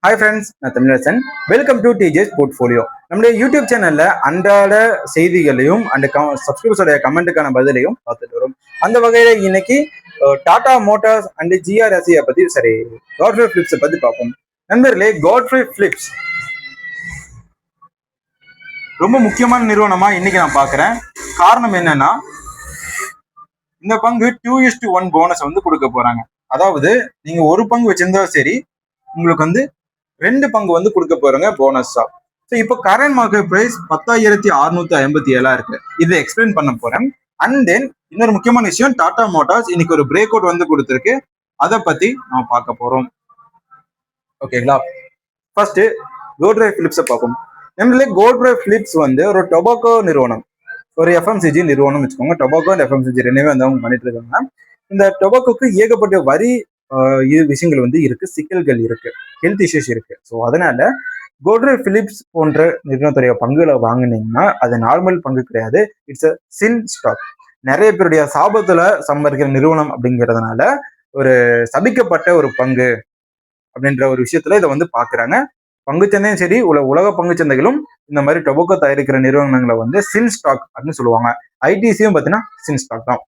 Hi friends, நான் Tamilarasan. Welcome to DJs portfolio. நம்முடைய YouTube சேனல்ல அன்றாட செய்திகளையும் அண்ட் சப்ஸ்கிரைபர்ஸோட கமெண்ட்டுக்கான பதிலையும் பார்த்துட்டு வரும். அந்த வகையில இன்னைக்கு டாடா மோட்டார்ஸ் அண்ட் ஜிஆர்எஸ்சியை பத்தி காட்ஃப்ரே பிலிப்ஸை பத்தி பார்ப்போம். நண்பர்களே, காட்ஃப்ரே பிலிப்ஸ் ரொம்ப முக்கியமான நிறுவனமா இன்னைக்கு நான் பார்க்குறேன். காரணம் என்னன்னா, இந்த பங்கு 2:1 போனஸ் வந்து கொடுக்க போறாங்க. அதாவது நீங்க ஒரு பங்கு வச்சிருந்தாலும் சரி, உங்களுக்கு வந்து 2 பங்கு வந்து கொடுக்க போறாங்க போனஸா. ஸோ இப்போ கரண்ட் மார்க்கெட் பிரைஸ் 10,657 இருக்கு. இதை எக்ஸ்பிளைன் பண்ண போறேன். அண்ட் தென் இன்னொரு முக்கியமான விஷயம், டாடா மோட்டார்ஸ் இன்னைக்கு ஒரு பிரேக் அவுட் வந்து கொடுத்துருக்கு. அதை பத்தி நம்ம பார்க்க போறோம். ஓகேங்களா? ஃபர்ஸ்ட் கோட்ரே பிலிப்ஸை பார்ப்போம். நம்மளே கோட்ரே பிலிப்ஸ் வந்து ஒரு டொபாக்கோ நிறுவனம், ஒரு எஃப்எம்சிஜி நிறுவனம் வச்சுக்கோங்க. டொபாக்கோ அண்ட் எஃப்எம்சிஜி ரெண்டுமே வந்து அவங்க பண்ணிட்டு இருக்காங்க. இந்த டொபாக்கோக்கு ஏகப்பட்ட வரி விஷயங்கள் வந்து இருக்கு, சிக்கல்கள் இருக்கு, ஹெல்த் இஷ்யூஸ் இருக்கு. ஸோ அதனால கோட்ரே பிலிப்ஸ் போன்ற நிறுவனத்துடைய பங்குகளை வாங்கினீங்கன்னா அது நார்மல் பங்கு கிடையாது, இட்ஸ் அ சின் ஸ்டாக். நிறைய பேருடைய சாபத்துல சம்பாதிக்கிற நிறுவனம் அப்படிங்கிறதுனால ஒரு சபிக்கப்பட்ட ஒரு பங்கு அப்படின்ற ஒரு விஷயத்துல இதை வந்து பாக்குறாங்க. பங்குச்சந்தையும் சரி, உலக பங்குச்சந்தைகளும் இந்த மாதிரி டொபாக்கோ தயாரிக்கிற நிறுவனங்களை வந்து சின் ஸ்டாக் அப்படின்னு சொல்லுவாங்க. ஐடிசியும் பார்த்தீங்கன்னா சின் ஸ்டாக் தான்.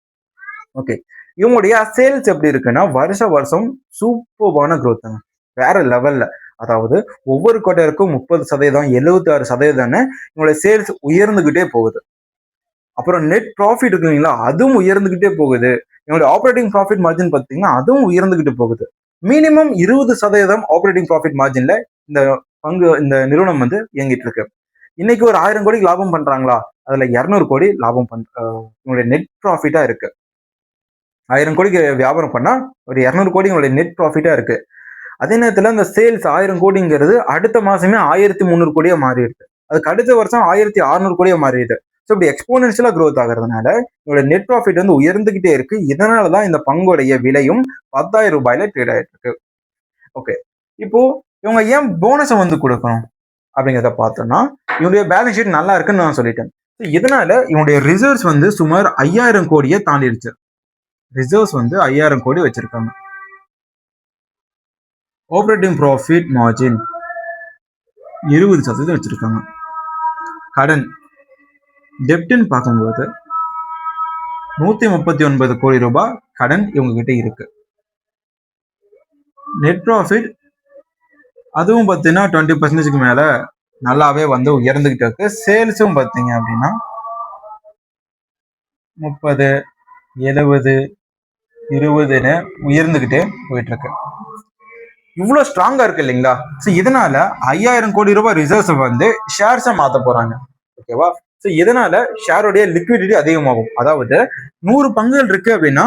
ஓகே, இவங்களுடைய சேல்ஸ் எப்படி இருக்குன்னா, வருஷம் சூப்பர்பான க்ரோத்துங்க, வேற லெவல்ல. அதாவது ஒவ்வொரு குவார்ட்டருக்கும் 30%, 76% இவங்களுடைய சேல்ஸ் உயர்ந்துகிட்டே போகுது. அப்புறம் நெட் ப்ராஃபிட் இருக்குங்களா, அதுவும் உயர்ந்துகிட்டே போகுது. இவங்களுடைய ஆப்ரேட்டிங் ப்ராஃபிட் மார்ஜின் பார்த்தீங்கன்னா அதுவும் உயர்ந்துகிட்டு போகுது. மினிமம் 20% ஆப்ரேட்டிங் ப்ராஃபிட் மார்ஜின்ல இந்த நிறுவனம் வந்து இயங்கிட்டு இருக்கு. இன்னைக்கு ஒரு 1000 கோடிக்கு லாபம் பண்றாங்களா, அதுல 200 கோடி லாபம் இவங்களுடைய நெட் ப்ராஃபிட்டா இருக்கு. 1000 கோடிக்கு வியாபாரம் பண்ணா ஒரு 200 கோடி உங்களுடைய நெட் ப்ராஃபிட்டா இருக்கு. அதே நேரத்துல அந்த சேல்ஸ் 1000 கோடிங்கிறது அடுத்த மாசமே 1300 கோடியா மாறிடுது. அதுக்கு அடுத்த வருஷம் 1600 கோடியா மாறிடுது. ஸோ இப்படி எக்ஸ்போனன்ஷியலா க்ரோத் ஆகிறதுனால உங்களுடைய நெட் ப்ராஃபிட் வந்து உயர்ந்துகிட்டே இருக்கு. இதனாலதான் இந்த பங்குடைய விலையும் 10,000 ரூபாயில ட்ரேட் ஆயிட்டு இருக்கு. ஓகே, இப்போ இவங்க ஏன் போனஸை வந்து கொடுக்கணும் அப்படிங்கிறத பார்த்தோம்னா, இவங்களுடைய பேலன்ஸ் ஷீட் நல்லா இருக்குன்னு நான் சொல்லிட்டேன். இதனால இவங்களுடைய ரிசர்வ்ஸ் வந்து சுமார் 5000 கோடியை தாண்டிடுச்சு. ரிசர்வ்ஸ் வந்து 5000 கோடி வச்சிருக்காங்க. ஆப்ரேட்டிங் ப்ராஃபிட் மார்ஜின் 20% வச்சிருக்காங்க. கடன் டெப்ட்னு பார்க்கும்போது 139 கோடி ரூபாய் கடன் இவங்க கிட்ட இருக்கு. நெட் ப்ராஃபிட் அதுவும் பார்த்தீங்கன்னா 20% மேல நல்லாவே வந்து உயர்ந்துகிட்டு இருக்கு. சேல்ஸும் பார்த்தீங்க அப்படின்னா 30, 70, 20ன்னு உயர்ந்துகிட்டே போயிட்டு இருக்கு. இவ்வளவு ஸ்ட்ராங்கா இருக்கு இல்லைங்களா? ஸோ இதனால 5000 கோடி ரூபாய் ரிசர்வ்ஸ் வந்து ஷேர்ஸை மாத்த போறாங்க. ஓகேவா? ஸோ இதனால ஷேருடைய லிக்விடிட்டி அதிகமாகும். அதாவது 100 பங்குகள் இருக்கு அப்படின்னா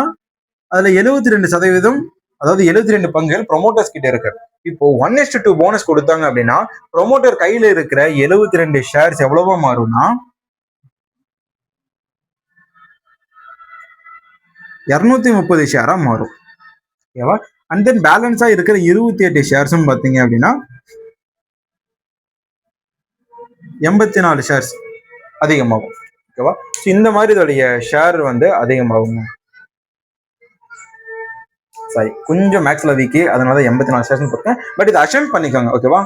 அதுல 72%, அதாவது 72 பங்குகள் ப்ரொமோட்டர்ஸ் கிட்ட இருக்கு. இப்போ 1:2 போனஸ் கொடுத்தாங்க அப்படின்னா ப்ரொமோட்டர் கையில இருக்கிற 72 ஷேர்ஸ் எவ்வளவோ மாறும்னா 230 ஷேரா மாறும். ஓகேவா? அண்ட் தென் பேலன்ஸா இருக்கிற 28 ஷேர்ஸும் பார்த்தீங்க அப்படின்னா 84 ஷேர்ஸ் அதிகமாகும். ஓகேவா? இந்த மாதிரி இதோடைய ஷேர் வந்து அதிகமாகும். சாரி, கொஞ்சம் மேக்ஸ்ல வீக்கு, அதனால 84 ஷேர்ஸ் போட்டேன். பட் இதை அசெம்ட் பண்ணிக்கோங்க. ஓகேவா?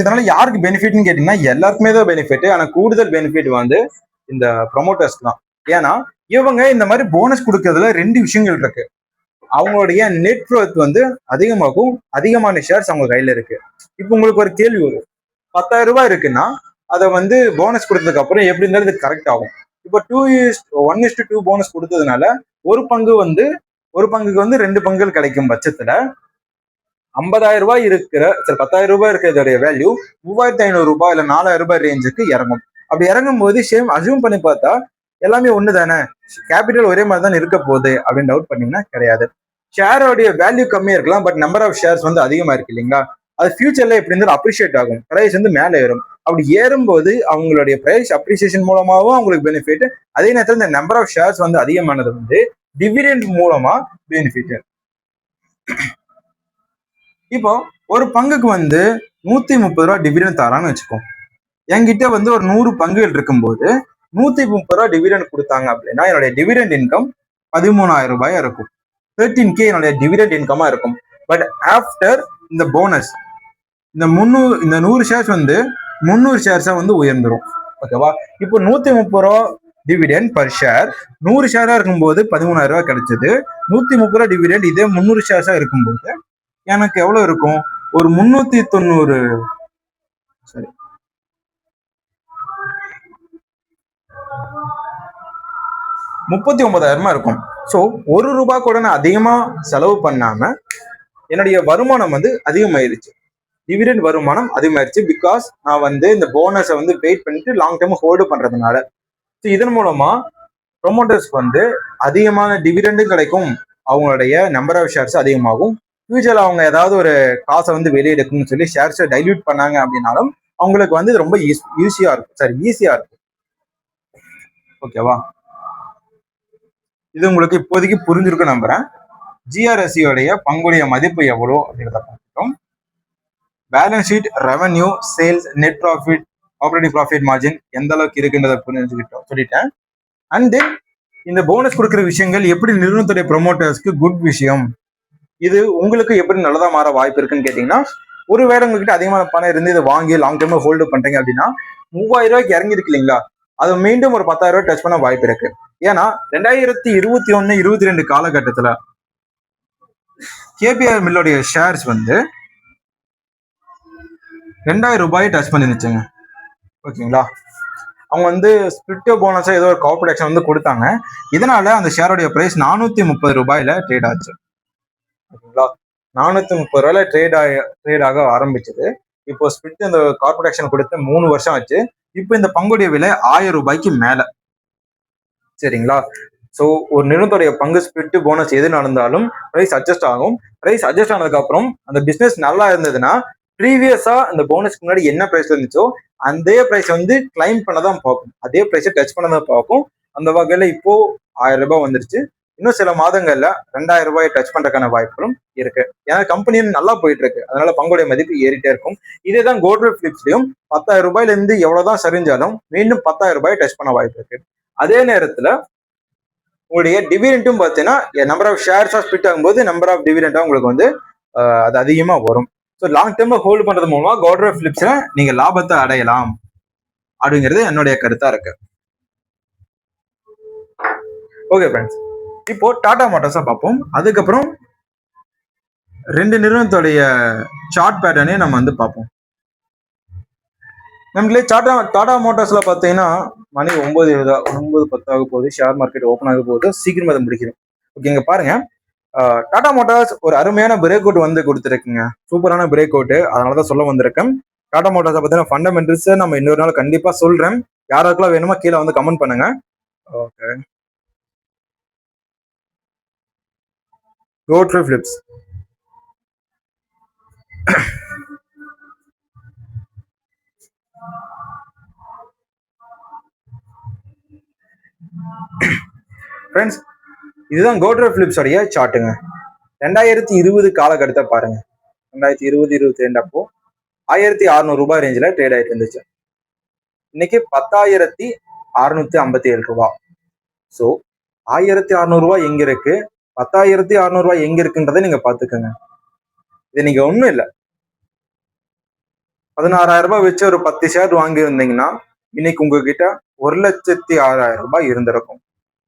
இதனால யாருக்கு பெனிஃபிட்னு கேட்டீங்கன்னா எல்லாருக்குமே தான் பெனிஃபிட். ஆனா கூடுதல் பெனிஃபிட் வந்து இந்த ப்ரொமோட்டர்ஸ்க்கு தான். ஏன்னா இவங்க இந்த மாதிரி போனஸ் கொடுக்கறதுல 2 விஷயங்கள் இருக்கு. அவங்களுடைய நெட் க்ரோத் வந்து அதிகமாகும், அதிகமான ஷேர்ஸ் அவங்க கையில இருக்கு. இப்போ உங்களுக்கு ஒரு கேள்வி வரும், 10,000 ரூபாய் இருக்குன்னா அதை வந்து போனஸ் கொடுத்ததுக்கு அப்புறம் எப்படி இருந்தாலும் இது கரெக்ட் ஆகும். இப்போ 1:2 போனஸ் கொடுத்ததுனால ஒரு பங்குக்கு வந்து 2 பங்குகள் கிடைக்கும் பட்சத்துல 50,000 ரூபாய் இருக்கிற 10,000 ரூபாய் இருக்கிறதோடைய வேல்யூ 3,500 ரூபாய் இல்ல 4,000 ரூபாய் ரேஞ்சுக்கு இறங்கும். அப்படி இறங்கும் போது சேம் அசியூம் பண்ணி பார்த்தா எல்லாமே ஒண்ணு தானே, கேபிட்டல் ஒரே மாதிரி தான் இருக்க போகுது அப்படின்னு டவுட் பண்ணீங்கன்னா கிடையாது. ஷேரோடைய வேல்யூ கம்மியா இருக்கலாம், பட் நம்பர் ஆஃப் ஷேர்ஸ் வந்து அதிகமா இருக்கு இல்லைங்களா? அது ஃபியூச்சர்ல எப்படி இருந்தாலும் அப்ரிஷியேட் ஆகும், பிரைஸ் வந்து மேலே ஏறும். அப்படி ஏறும்போது அவங்களுடைய பிரைஸ் அப்ரிசியேஷன் மூலமாகவும் அவங்களுக்கு பெனிஃபிட். அதே நேரத்தில் இந்த நம்பர் ஆஃப் ஷேர்ஸ் வந்து அதிகமானது வந்து டிவிடெண்ட் மூலமா பெனிஃபிட். இப்போ ஒரு பங்குக்கு வந்து 130 ரூபாய் டிவிடெண்ட் தரான்னு வச்சுக்கோ. என்கிட்ட வந்து ஒரு 100 பங்குகள் இருக்கும்போது 130 ரூபாய் டிவிடெண்ட் கொடுத்தாங்க அப்படின்னா என்னுடைய டிவிடெண்ட் இன்கம் 13,000 ரூபாயா இருக்கும். 13K என்னுடைய டிவிடெண்ட் இன்கமா இருக்கும். பட் ஆஃப்டர் இந்த போனஸ் இந்த 100 ஷேர்ஸ் வந்து 300 ஷேர்ஸா வந்து உயர்ந்துரும். ஓகேவா? இப்போ 130 ரூபா டிவிடெண்ட் பர் ஷேர் 100 ஷேரா இருக்கும்போது 13,000 ரூபாய் கிடைச்சது. 130 ரூபா டிவிடெண்ட் இதே 300 ஷேர்ஸா இருக்கும்போது எனக்கு எவ்வளவு இருக்கும்? ஒரு 390 சரி 39,000 இருக்கும். ஸோ 1 ரூபாய் கூட நான் அதிகமா செலவு பண்ணாம என்னுடைய வருமானம் வந்து அதிகமாயிருச்சு. டிவிடெண்ட் வருமானம் அதிகமாயிருச்சு. பிகாஸ் நான் வந்து இந்த போனஸை வந்து வெயிட் பண்ணிட்டு லாங் டேர்ம் ஹோல்டு பண்றதுனால. ஸோ இதன் மூலமா ப்ரொமோட்டர்ஸ்க்கு வந்து அதிகமான டிவிடெண்டும் கிடைக்கும். அவங்களுடைய நம்பர் ஆஃப் ஷேர்ஸ் அதிகமாகும். ஃபியூச்சர்ல அவங்க ஏதாவது ஒரு காசை வந்து வெளியே எடுக்கணும்னு சொல்லி ஷேர்ஸை டைல்யூட் பண்ணாங்க அப்படின்னாலும் அவங்களுக்கு வந்து ரொம்ப ஈஸியா இருக்கும். ஓகேவா? இது உங்களுக்கு இப்போதைக்கு புரிஞ்சிருக்கு நம்புறேன். ஜிஆர்எஸ்சியோடைய பங்குடைய மதிப்பு எவ்வளோ அப்படின்றத பார்த்துட்டோம். Balance sheet, revenue, sales, net profit, operating profit margin எந்த அளவுக்கு இருக்குன்றதை சொல்லிட்டேன். அண்ட் தென் இந்த போனஸ் கொடுக்குற விஷயங்கள் எப்படி நிறுவனத்துடைய ப்ரொமோட்டர்ஸ்க்கு குட் விஷயம், இது உங்களுக்கு எப்படி நல்லதா மாற வாய்ப்பு இருக்குன்னு கேட்டீங்கன்னா, ஒருவேளை உங்ககிட்ட அதிகமான பணம் இருந்து இதை வாங்கி லாங் டேர்ம் ஹோல்டு பண்றீங்க அப்படின்னா 3,000 ரூபாய்க்கு இறங்கி இருக்கு இல்லைங்களா, அது மீண்டும் ஒரு 10,000 ரூபாய் டச் பண்ண வாய்ப்பு இருக்கு. ஏன்னா 2021-22 காலகட்டத்துல கேபிஆர் மில்லுடைய ஷேர்ஸ் வந்து 2,000 ரூபாய் டச் பண்ணி நினைச்சுங்க. ஓகேங்களா? அவங்க வந்து ஸ்பிரிட் போனஸா ஏதோ ஒரு கார்பரேட் ஆக்ஷன் வந்து கொடுத்தாங்க. இதனால அந்த ஷேரோடைய பிரைஸ் 430 ரூபாயில ட்ரேட் ஆச்சு. ஓகேங்களா? 430 ரூபாயில ட்ரேட் ஆக ஆரம்பிச்சது. இப்போ ஸ்பிரிட் இந்த கார்பரேட் ஆக்ஷன் கொடுத்து 3 வருஷம் ஆச்சு. இப்போ இந்த பங்குடைய விலை 1000 ரூபாய்க்கு மேல. சரிங்களா? ஸோ ஒரு நிறுவனத்துடைய பங்கு ஸ்பிரிட் போனஸ் எது நடந்தாலும் பிரைஸ் அட்ஜஸ்ட் ஆகும். பிரைஸ் அட்ஜஸ்ட் ஆனதுக்கு அப்புறம் அந்த பிசினஸ் நல்லா இருந்ததுன்னா ப்ரீவியஸா அந்த போனஸ்க்கு முன்னாடி என்ன பிரைஸ் இருந்துச்சோ அதே பிரைஸ் வந்து கிளைம் பண்ணதான் பார்க்கும், அதே பிரைஸை டச் பண்ணதான் பார்க்கும். அந்த வகையில இப்போ 1000 ரூபாய் வந்துருச்சு. இன்னும் சில மாதங்கள்ல 2,000 ரூபாயை டச் பண்றதுக்கான வாய்ப்புகளும் இருக்கு. ஏன்னா கம்பெனியும் நல்லா போயிட்டு இருக்கு, அதனால பங்குடைய மதிப்பு ஏறிட்டே இருக்கும். இதேதான் கோல்ட்வேவ் பிலிப்ஸ்லயும் 10,000 ரூபாயில இருந்து எவ்வளவுதான் சரிஞ்சாலும் மீண்டும் 10,000 ரூபாயை டச் பண்ண வாய்ப்பு இருக்கு. அதே நேரத்துல உங்களுடைய டிவிடெண்டும் பார்த்தீங்கன்னா நம்பர் ஆஃப் ஷேர்ஸா ஸ்பிட் ஆகும்போது நம்பர் ஆஃப் டிவிடெண்டா உங்களுக்கு வந்து அது அதிகமா வரும். ஸோ லாங் டேர்ம் ஹோல்டு பண்றது மூலமா கோல்ட்வேவ் பிலிப்ஸ்ல நீங்க லாபத்தை அடையலாம் அப்படிங்கிறது என்னுடைய கருத்தா இருக்கு. ஓகே ஃப்ரெண்ட்ஸ், இப்போ டாடா மோட்டார்ஸா பார்ப்போம். அதுக்கப்புறம் 2 நிறுவனத்துடைய சார்ட் பேட்டர்னே நம்ம வந்து பார்ப்போம். நம்மளே டாடா மோட்டார்ஸ்ல பார்த்தீங்கன்னா மணி 9:10 ஆக போகுது. ஷேர் மார்க்கெட் ஓப்பன் ஆக போகுது. சீக்கிரம் அதை முடிக்கணும். ஓகேங்க, பாருங்க. டாடா மோட்டார்ஸ் ஒரு அருமையான பிரேக் அவுட் வந்து கொடுத்துருக்குங்க. சூப்பரான பிரேக் அவுட். அதனாலதான் சொல்ல வந்திருக்கேன். டாடா மோட்டார்ஸை பத்தின ஃபண்டமெண்டல்ஸ் நம்ம இன்னொரு நாள் கண்டிப்பா சொல்றேன். யாருக்கெல்லாம் வேணுமோ கீழே வந்து கமெண்ட் பண்ணுங்க. ஓகே, கோல்ட்வேவ் பிலிப்ஸ் ஃப்ரெண்ட்ஸ், இதுதான் கோல்ட்வேவ் பிலிப்ஸோடைய சார்ட்டுங்க. 2020 காலகட்டத்தை பாருங்க. 2020-22 அப்போ 1,600 ரூபாய் ரேஞ்சில் ட்ரேட் ஆயிட்டு இருந்துச்சு. இன்னைக்கு 10,657 ரூபாய். ஸோ 1,600 ரூபாய் எங்க இருக்கு, 10,600 ரூபாய் எங்க இருக்குன்றதை நீங்க பாத்துக்கோங்க. இது நீங்க ஒண்ணும் இல்லை, 16,000 ரூபாய் வச்சு ஒரு 10 ஷேர் வாங்கி இருந்தீங்கன்னா இன்னைக்கு உங்ககிட்ட 1,06,000 ரூபாய் இருந்திருக்கும்.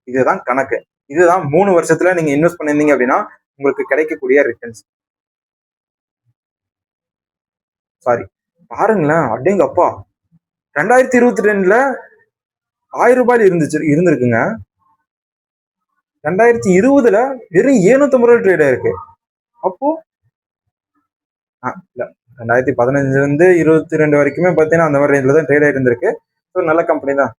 இதுதான் கணக்கு. இதுதான் 3 வருஷத்துல நீங்க இன்வெஸ்ட் பண்ணிருந்தீங்க அப்படின்னா உங்களுக்கு கிடைக்கக்கூடிய ரிட்டர்ன்ஸ். சாரி, பாருங்களேன். அடேங்கப்பா, 2022 1000 ரூபாயில இருந்திருக்குங்க. 2020 வெறும் 750 ரூபாய் ட்ரேட் ஆயிருக்கு. அப்போ இல்ல, 2015 22 வரைக்குமே பார்த்தீங்கன்னா அந்த மாதிரி ரேஞ்சில் தான் ட்ரேட் ஆகிட்டு இருந்திருக்கு. ஸோ நல்ல கம்பெனி தான்.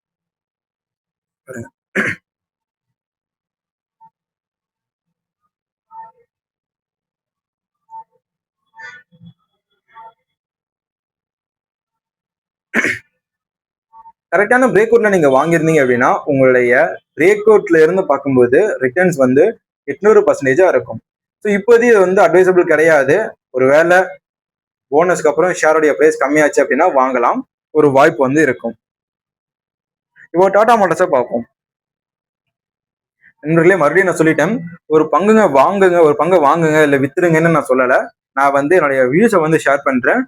கரெக்டான பிரேக் அவுட்ல நீங்க வாங்கியிருந்தீங்க அப்படின்னா உங்களுடைய பிரேக் அவுட்ல இருந்து பார்க்கும்போது ரிட்டர்ன்ஸ் வந்து 800% இருக்கும். ஸோ இப்போதைக்கு இது வந்து அட்வைசபிள் கிடையாது. ஒருவேளை போனஸ்க்கு அப்புறம் ஷேருடைய பிரைஸ் கம்மியாச்சு அப்படின்னா வாங்கலாம், ஒரு வாய்ப்பு வந்து இருக்கும். இப்போ டாடா மோட்டார்ஸை பார்ப்போம். நண்பர்களே, மறுபடியும் நான் சொல்லிட்டேன், ஒரு பங்கை வாங்குங்க இல்லை வித்துருங்கன்னு நான் சொல்லலை. நான் வந்து என்னுடைய வியூஸை வந்து ஷேர் பண்றேன்.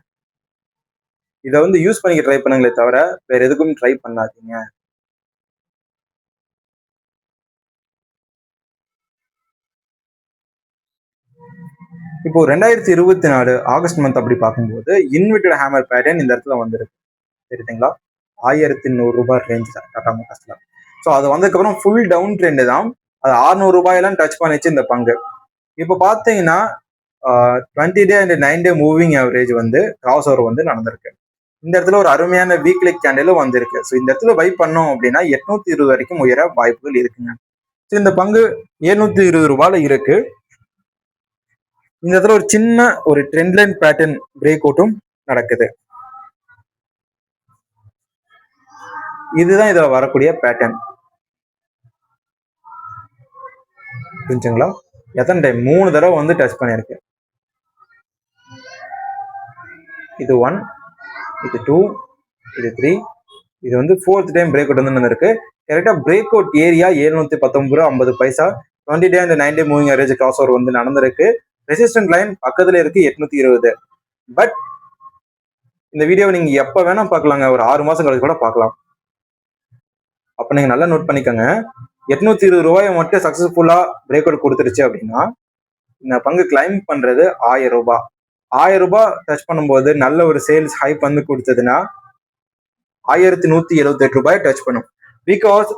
இதை வந்து யூஸ் பண்ணிக்க ட்ரை பண்ணுங்களே தவிர வேற எதுக்கும் ட்ரை பண்ணாதீங்க. இப்போ 2024 ஆகஸ்ட் மந்த் அப்படி பார்க்கும்போது இன்வெர்டட் ஹேமர் பேட்டர்ன் இந்த இடத்துல வந்துருக்கு, தெரியுதுங்களா? 1100 ரேஞ்ச் டாடா மோட்டார்ஸ்ல. ஸோ அது வந்ததுக்கப்புறம் ஃபுல் டவுன் ட்ரெண்டு தான். அது 600 ரூபாயெல்லாம் டச் பண்ணிச்சு இந்த பங்கு. இப்போ பார்த்தீங்கன்னா 20 day and 9 day moving average வந்து கிராஸ் ஓவர் வந்து நடந்திருக்கு. இந்த இடத்துல ஒரு அருமையான வீக்லி கேண்டிலும் வந்திருக்கு. ஸோ இந்த இடத்துல பை பண்ணோம் அப்படின்னா 820 வரைக்கும் உயர வாய்ப்புகள் இருக்குங்க. ஸோ இந்த பங்கு 720 ரூபாயில இருக்கு. இந்த இடத்துல ஒரு சின்ன ஒரு ட்ரெண்ட் லைன் பேட்டர்ன் பிரேக் அவுட்டும் நடக்குது. இதுதான் இதுல வரக்கூடிய பேட்டர்ன், புரிஞ்சுங்களா? எத்தனை டைம்? 3 தடவை வந்து டச் பண்ணிருக்கு. இது 1, இது 2, இது 3, இது வந்து 4th டைம் பிரேக் அவுட் வந்து நடந்திருக்கு. கரெக்டா break out area 719.50 20 day and 9 day moving average cross over வந்து நடந்திருக்கு. ரெசிஸ்டன்ட் லைன் பக்கத்துல இருக்கு 820. பட் இந்த வீடியோவை நீங்க எப்ப வேணா பார்க்கலாங்க, ஒரு 6 மாசம் கழிச்சு கூட பார்க்கலாம். அப்ப நீங்க நல்லா நோட் பண்ணிக்கோங்க. 820 ரூபாயை மட்டும் சக்சஸ்ஃபுல்லா பிரேக் அவுட் கொடுத்துருச்சு அப்படின்னா இந்த பங்கு கிளைம் பண்றது 1000 ரூபாய். 1000 ரூபாய் டச் பண்ணும்போது நல்ல ஒரு சேல்ஸ் ஹைப் வந்து கொடுத்ததுன்னா 1178 ரூபாய் டச் பண்ணும். பிகாஸ்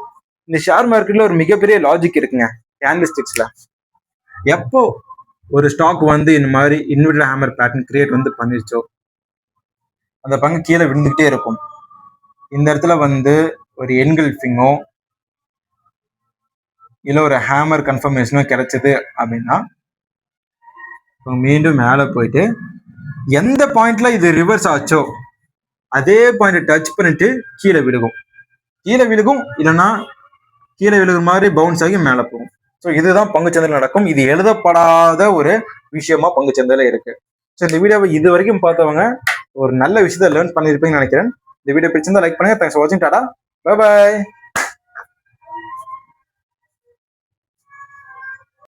இந்த ஷேர் மார்க்கெட்ல ஒரு மிகப்பெரிய லாஜிக் இருக்குங்க கேண்டில்ஸ்டிக்ஸ்ல. எப்போ ஒரு ஸ்டாக் வந்து இந்த மாதிரி இன்வெர்டட் ஹேமர் பேட்டர்ன் கிரியேட் வந்து பண்ணிருச்சோ அந்த பங்கு கீழே விழுந்துகிட்டே இருக்கும். இந்த இடத்துல வந்து ஒரு என்கல்ஃபிங்கோ இல்ல ஒரு ஹேமர் கன்ஃபர்மேஷனோ கிடைச்சது அப்படின்னா மீண்டும் மேலே போயிட்டு எந்த பாயிண்ட்ல இது ரிவர்ஸ் ஆச்சோ அதே பாயிண்ட் டச் பண்ணிட்டு கீழே விழுகும் இல்லைன்னா கீழே விழுகிற மாதிரி பவுன்ஸ் ஆகி மேலே போகும். ஸோ இதுதான் பங்குச்சந்தையில் நடக்கும். இது எழுதப்படாத ஒரு விஷயமா பங்குச்சந்தையில இருக்கு. ஸோ இந்த வீடியோவை இது வரைக்கும் பார்த்தவங்க ஒரு நல்ல விஷயத்த லேர்ன் பண்ணியிருப்பீங்கன்னு நினைக்கிறேன். இந்த வீடியோ பிடிச்சிருந்தா லைக் பண்ணுங்க. தேங்க்ஸ் ஃபார் வாட்சிங். Tata, bye bye.